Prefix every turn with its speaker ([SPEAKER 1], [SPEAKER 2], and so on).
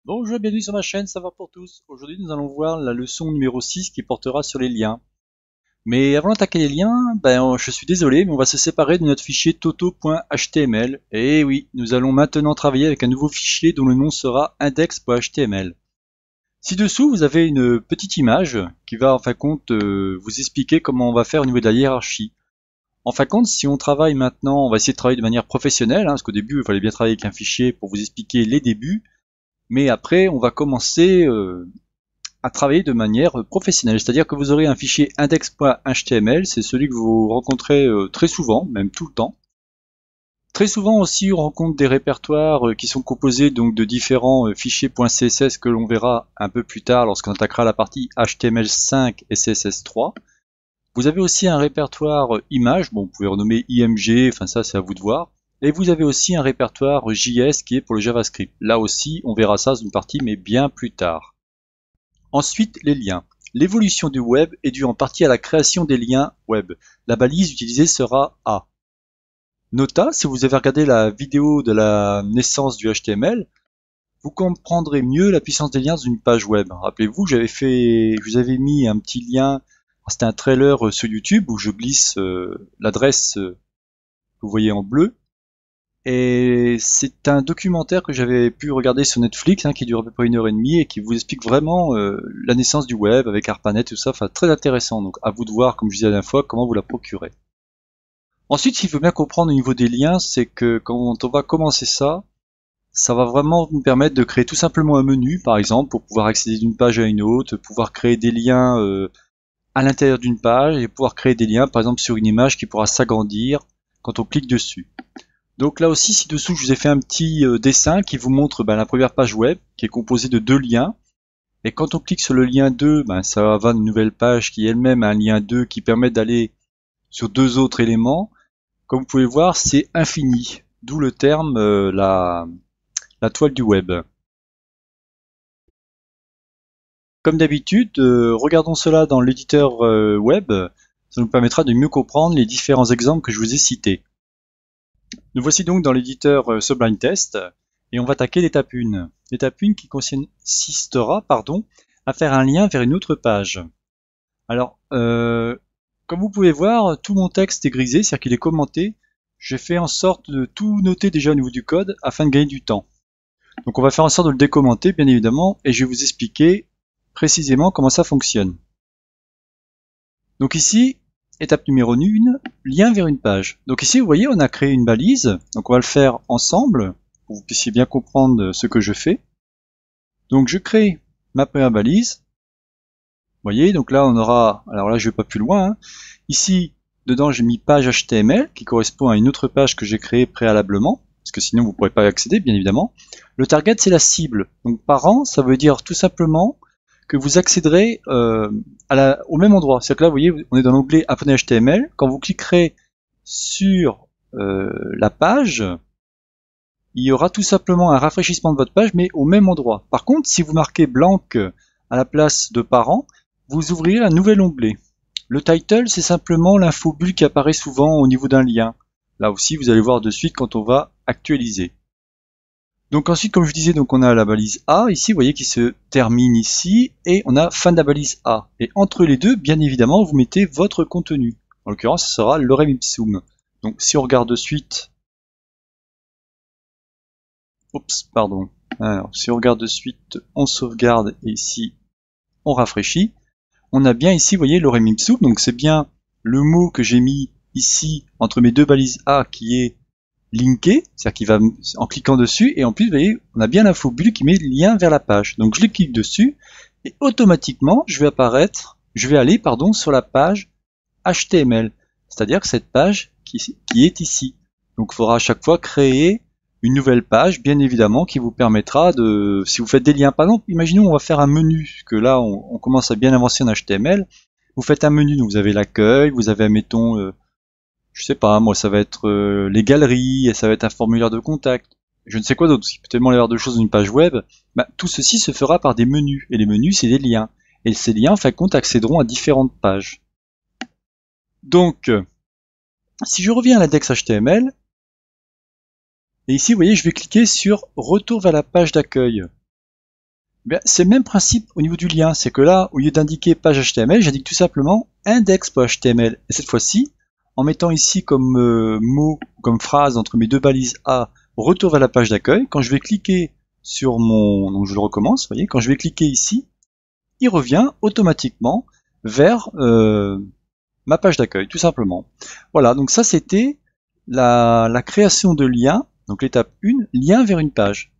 [SPEAKER 1] Bonjour, bienvenue sur ma chaîne Savoir pour tous. Aujourd'hui, nous allons voir la leçon numéro 6 qui portera sur les liens. Mais avant d'attaquer les liens, je suis désolé, mais on va se séparer de notre fichier toto.html. Et oui, nous allons maintenant travailler avec un nouveau fichier dont le nom sera index.html. Ci-dessous, vous avez une petite image qui va en fin de compte vous expliquer comment on va faire au niveau de la hiérarchie. En fin de compte, si on travaille maintenant, on va essayer de travailler de manière professionnelle, parce qu'au début, il fallait bien travailler avec un fichier pour vous expliquer les débuts. Mais après, on va commencer à travailler de manière professionnelle. C'est-à-dire que vous aurez un fichier index.html, c'est celui que vous rencontrez très souvent, même tout le temps. Très souvent aussi, on rencontre des répertoires qui sont composés donc de différents fichiers .css que l'on verra un peu plus tard lorsqu'on attaquera la partie HTML5 et CSS3. Vous avez aussi un répertoire image, bon, vous pouvez renommer IMG, enfin ça c'est à vous de voir. Et vous avez aussi un répertoire JS qui est pour le JavaScript. Là aussi, on verra ça dans une partie, mais bien plus tard. Ensuite, les liens. L'évolution du web est due en partie à la création des liens web. La balise utilisée sera A. Nota, si vous avez regardé la vidéo de la naissance du HTML, vous comprendrez mieux la puissance des liens dans une page web. Rappelez-vous, je vous avais mis un petit lien, c'était un trailer sur YouTube où je glisse l'adresse que vous voyez en bleu. Et c'est un documentaire que j'avais pu regarder sur Netflix, qui dure à peu près 1 heure et demie et qui vous explique vraiment la naissance du web avec ARPANET et tout ça, enfin très intéressant. Donc à vous de voir, comme je disais la dernière fois, comment vous la procurez. Ensuite, s'il faut bien comprendre au niveau des liens, c'est que quand on va commencer ça, ça va vraiment nous permettre de créer tout simplement un menu, par exemple, pour pouvoir accéder d'une page à une autre, pouvoir créer des liens à l'intérieur d'une page et pouvoir créer des liens, par exemple, sur une image qui pourra s'agrandir quand on clique dessus. Donc là aussi, ci-dessous, je vous ai fait un petit dessin qui vous montre la première page web, qui est composée de deux liens. Et quand on clique sur le lien 2, ça va à une nouvelle page qui elle-même a un lien 2 qui permet d'aller sur deux autres éléments. Comme vous pouvez voir, c'est infini, d'où le terme la toile du web. Comme d'habitude, regardons cela dans l'éditeur web, ça nous permettra de mieux comprendre les différents exemples que je vous ai cités. Nous voici donc dans l'éditeur Sublime Text et on va attaquer l'étape 1. L'étape 1 qui consistera à faire un lien vers une autre page. Alors, comme vous pouvez voir, tout mon texte est grisé, c'est-à-dire qu'il est commenté. J'ai fait en sorte de tout noter déjà au niveau du code afin de gagner du temps. Donc on va faire en sorte de le décommenter bien évidemment et je vais vous expliquer précisément comment ça fonctionne. Donc ici, étape numéro 1, lien vers une page. Donc ici, vous voyez, on a créé une balise. Donc on va le faire ensemble pour que vous puissiez bien comprendre ce que je fais. Donc je crée ma première balise. Vous voyez, donc là on aura, alors là je vais pas plus loin. Ici, dedans j'ai mis page HTML qui correspond à une autre page que j'ai créée préalablement, parce que sinon vous ne pourrez pas y accéder bien évidemment. Le target c'est la cible. Donc parent, ça veut dire tout simplement que vous accéderez au même endroit. C'est-à-dire que là, vous voyez, on est dans l'onglet Apprenez HTML. Quand vous cliquerez sur la page, il y aura tout simplement un rafraîchissement de votre page, mais au même endroit. Par contre, si vous marquez blanc à la place de parent, vous ouvrirez un nouvel onglet. Le title, c'est simplement l'infobulle qui apparaît souvent au niveau d'un lien. Là aussi, vous allez voir de suite quand on va actualiser. Donc ensuite, comme je disais, donc on a la balise A ici, vous voyez, qui se termine ici, et on a fin de la balise A. Et entre les deux, bien évidemment, vous mettez votre contenu. En l'occurrence, ce sera lorem ipsum. Donc si on regarde de suite, alors si on regarde de suite, on sauvegarde et ici on rafraîchit. On a bien ici, vous voyez, lorem ipsum. Donc c'est bien le mot que j'ai mis ici entre mes deux balises A qui est linké, c'est-à-dire qu'il va en cliquant dessus, et en plus, vous voyez, on a bien l'infobulle qui met le lien vers la page. Donc je le clique dessus, et automatiquement, je vais aller sur la page HTML, c'est-à-dire que cette page qui est ici. Donc il faudra à chaque fois créer une nouvelle page, bien évidemment, qui vous permettra de, si vous faites des liens, par exemple, imaginons on va faire un menu, que là on commence à bien avancer en HTML, vous faites un menu, donc vous avez l'accueil, vous avez, admettons, je sais pas, moi ça va être les galeries, et ça va être un formulaire de contact, je ne sais quoi d'autre, parce qu'il peut tellement y avoir de choses dans une page web, tout ceci se fera par des menus, et les menus c'est des liens, et ces liens en fin de compte accéderont à différentes pages. Donc, si je reviens à l'index HTML, et ici vous voyez je vais cliquer sur retour vers la page d'accueil. Bien, c'est le même principe au niveau du lien, c'est que là, au lieu d'indiquer page HTML, j'indique tout simplement index.html. Et cette fois-ci, en mettant ici comme mot, comme phrase entre mes deux balises A, retour vers la page d'accueil, quand je vais cliquer sur mon... Donc je le recommence, vous voyez, quand je vais cliquer ici, il revient automatiquement vers ma page d'accueil, tout simplement. Voilà, donc ça c'était la création de liens, donc l'étape 1, lien vers une page.